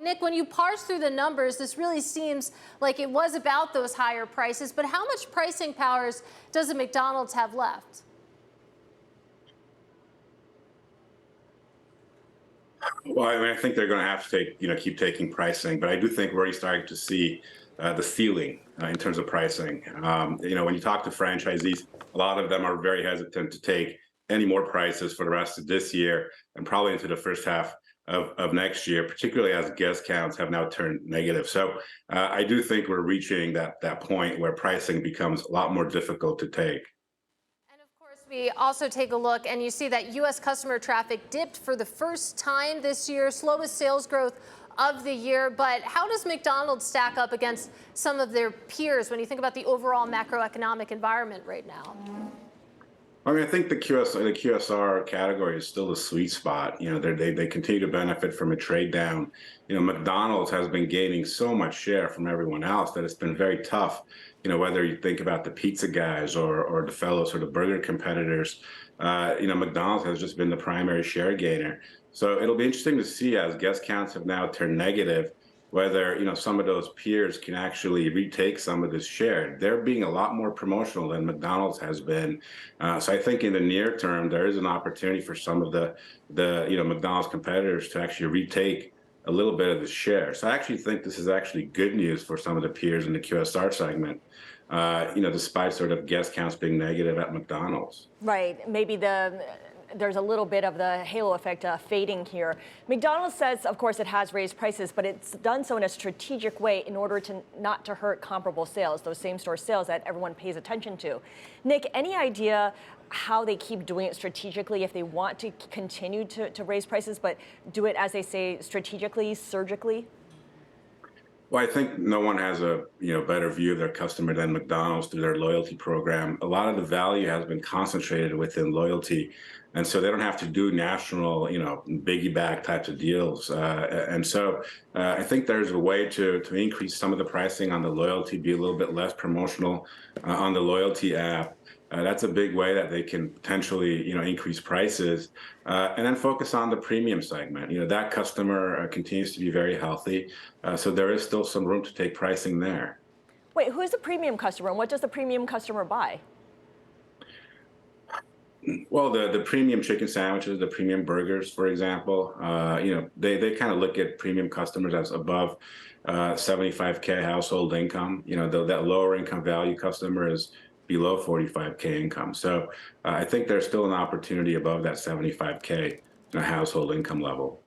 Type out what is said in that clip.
Nick, when you parse through the numbers, this really seems like it was about those higher prices. But how much pricing powers does a McDonald's have left? Well, I mean, I think they're going to have to keep taking pricing, but I do think we're already starting to see the ceiling in terms of pricing. When you talk to franchisees, a lot of them are very hesitant to take any more prices for the rest of this year and probably into the first half of next year, particularly as guest counts have now turned negative. So I do think we're reaching that point where pricing becomes a lot more difficult to take. We also take a look and you see that U.S. customer traffic dipped for the first time this year, slowest sales growth of the year. But how does McDonald's stack up against some of their peers when you think about the overall macroeconomic environment right now? I mean, I think the QSR category is still a sweet spot. They continue to benefit from a trade down. McDonald's has been gaining so much share from everyone else that it's been very tough. Whether you think about the pizza guys or the fellow sort of burger competitors, McDonald's has just been the primary share gainer. So it'll be interesting to see as guest counts have now turned negative, whether some of those peers can actually retake some of this share. They're being a lot more promotional than McDonald's has been. So I think in the near term, there is an opportunity for some of the McDonald's competitors to actually retake a little bit of the share. So I actually think this is actually good news for some of the peers in the QSR segment, despite sort of guest counts being negative at McDonald's. Right. Maybe there's a little bit of the halo effect fading here. McDonald's says, of course, it has raised prices, but it's done so in a strategic way in order to not to hurt comparable sales, those same store sales that everyone pays attention to. Nick, any idea how they keep doing it strategically, if they want to continue to raise prices, but do it, as they say, strategically, surgically? Well, I think no one has a better view of their customer than McDonald's through their loyalty program. A lot of the value has been concentrated within loyalty, and so they don't have to do national, biggie bag types of deals. And so I think there's a way to increase some of the pricing on the loyalty, be a little bit less promotional on the loyalty app. That's a big way that they can potentially, increase prices, and then focus on the premium segment. That customer continues to be very healthy, so there is still some room to take pricing there. Wait, who is the premium customer, and what does the premium customer buy? Well, the premium chicken sandwiches, the premium burgers, for example, they kind of look at premium customers as above 75K household income. That lower income value customer is below 45K income. So I think there's still an opportunity above that 75K household income level.